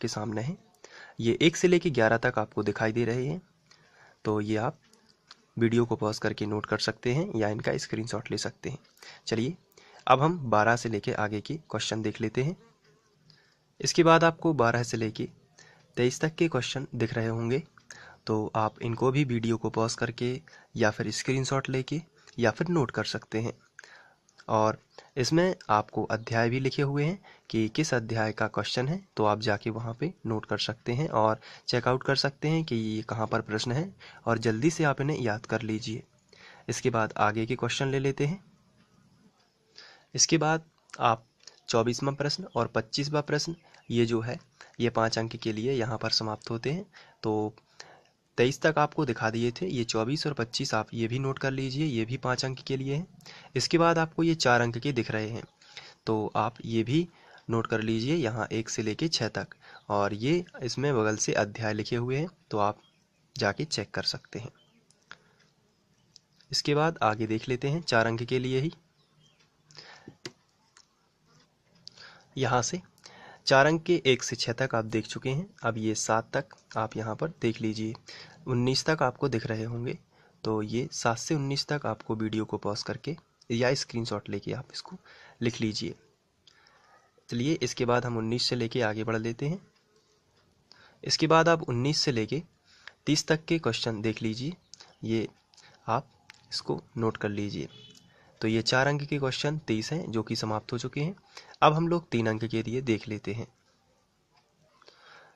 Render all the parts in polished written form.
के सामने है। ये 1 से लेके 11 तक आपको दिखाई दे रहे हैं। तो ये आप वीडियो को पॉज करके नोट कर सकते हैं या इनका स्क्रीनशॉट ले सकते हैं। चलिए अब हम 12 से लेके आगे के क्वेश्चन देख लेते हैं। इसके बाद आपको 12 से लेके 23 तक के क्वेश्चन दिख रहे होंगे। तो आप इनको भी वीडियो को पॉज करके या फिर स्क्रीनशॉट लेके या फिर नोट कर सकते हैं। और इसमें आपको अध्याय भी लिखे हुए हैं कि किस अध्याय का क्वेश्चन है, तो आप जाके वहाँ पे नोट कर सकते हैं और चेकआउट कर सकते हैं कि ये कहाँ पर प्रश्न है और जल्दी से आप इन्हें याद कर लीजिए। इसके बाद आगे के क्वेश्चन ले लेते हैं। इसके बाद आप 24वां प्रश्न और 25वां प्रश्न ये जो है ये 5 अंक के लिए यहाँ पर समाप्त होते हैं। तो 23 तक आपको दिखा दिए थे, ये 24 और 25 आप ये भी नोट कर लीजिए, ये भी 5 अंक के लिए हैं। इसके बाद आपको ये 4 अंक के दिख रहे हैं, तो आप ये भी नोट कर लीजिए यहाँ 1 से लेके 6 तक। और ये इसमें बगल से अध्याय लिखे हुए हैं, तो आप जाके चेक कर सकते हैं। इसके बाद आगे देख लेते हैं 4 अंक के लिए ही। यहाँ से 4 अंक के 1 से 6 तक आप देख चुके हैं। अब ये 7 तक आप यहाँ पर देख लीजिए। 19 तक आपको दिख रहे होंगे, तो ये 7 से 19 तक आपको वीडियो को पॉज करके या स्क्रीनशॉट लेके आप इसको लिख लीजिए। चलिए इसके बाद हम 19 से लेके आगे बढ़ लेते हैं। इसके बाद आप 19 से लेके 30 तक के क्वेश्चन देख लीजिए, ये आप इसको नोट कर लीजिए। तो ये 4 अंक के क्वेश्चन 30 हैं जो कि समाप्त हो चुके हैं। अब हम लोग 3 अंक के लिए देख लेते हैं।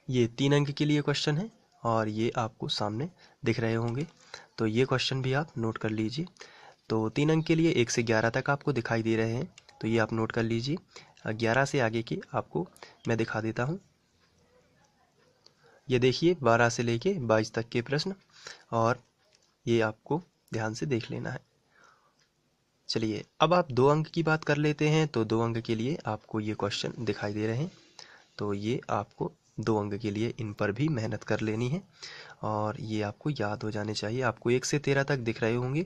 ये 3 अंक के लिए क्वेश्चन है और ये आपको सामने दिख रहे होंगे, तो ये क्वेश्चन भी आप नोट कर लीजिए। तो 3 अंक के लिए 1 से 11 तक आपको दिखाई दे रहे हैं, तो ये आप नोट कर लीजिए। 11 से आगे की आपको मैं दिखा देता हूँ। ये देखिए 12 से लेके 22 तक के प्रश्न, और ये आपको ध्यान से देख लेना है। चलिए अब आप 2 अंक की बात कर लेते हैं। तो 2 अंक के लिए आपको ये क्वेश्चन दिखाई दे रहे हैं, तो ये आपको 2 अंक के लिए इन पर भी मेहनत कर लेनी है और ये आपको याद हो जाने चाहिए। आपको 1 से 13 तक दिख रहे होंगे,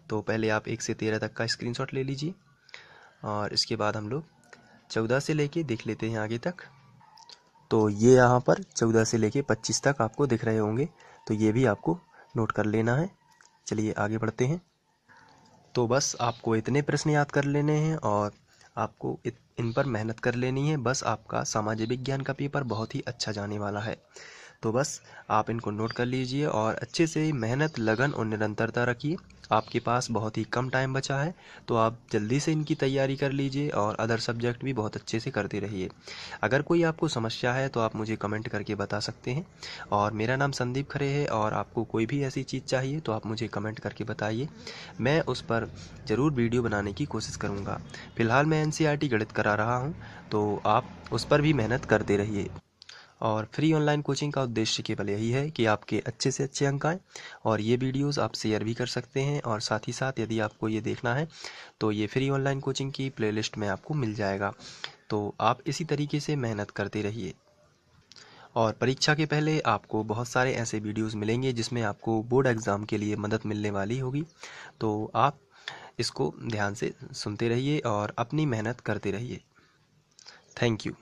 तो पहले आप 1 से 13 तक का स्क्रीनशॉट ले लीजिए और इसके बाद हम लोग 14 से लेके देख लेते हैं आगे तक। तो ये यहाँ पर 14 से लेके 25 तक आपको दिख रहे होंगे, तो ये भी आपको नोट कर लेना है। चलिए आगे बढ़ते हैं। तो बस आपको इतने प्रश्न याद कर लेने हैं और आपको इन पर मेहनत कर लेनी है। बस आपका सामाजिक विज्ञान का पेपर बहुत ही अच्छा जाने वाला है, तो बस आप इनको नोट कर लीजिए और अच्छे से मेहनत, लगन और निरंतरता रखिए। आपके पास बहुत ही कम टाइम बचा है, तो आप जल्दी से इनकी तैयारी कर लीजिए और अदर सब्जेक्ट भी बहुत अच्छे से करते रहिए। अगर कोई आपको समस्या है तो आप मुझे कमेंट करके बता सकते हैं। और मेरा नाम संदीप खरे है, और आपको कोई भी ऐसी चीज़ चाहिए तो आप मुझे कमेंट करके बताइए, मैं उस पर ज़रूर वीडियो बनाने की कोशिश करूँगा। फ़िलहाल मैं NCERT गणित करा रहा हूँ, तो आप उस पर भी मेहनत करते रहिए। और फ्री ऑनलाइन कोचिंग का उद्देश्य केवल यही है कि आपके अच्छे से अच्छे अंक आएँ, और ये वीडियोस आप शेयर भी कर सकते हैं। और साथ ही साथ यदि आपको ये देखना है तो ये फ्री ऑनलाइन कोचिंग की प्लेलिस्ट में आपको मिल जाएगा। तो आप इसी तरीके से मेहनत करते रहिए। और परीक्षा के पहले आपको बहुत सारे ऐसे वीडियोस मिलेंगे जिसमें आपको बोर्ड एग्ज़ाम के लिए मदद मिलने वाली होगी, तो आप इसको ध्यान से सुनते रहिए और अपनी मेहनत करते रहिए। Thank you.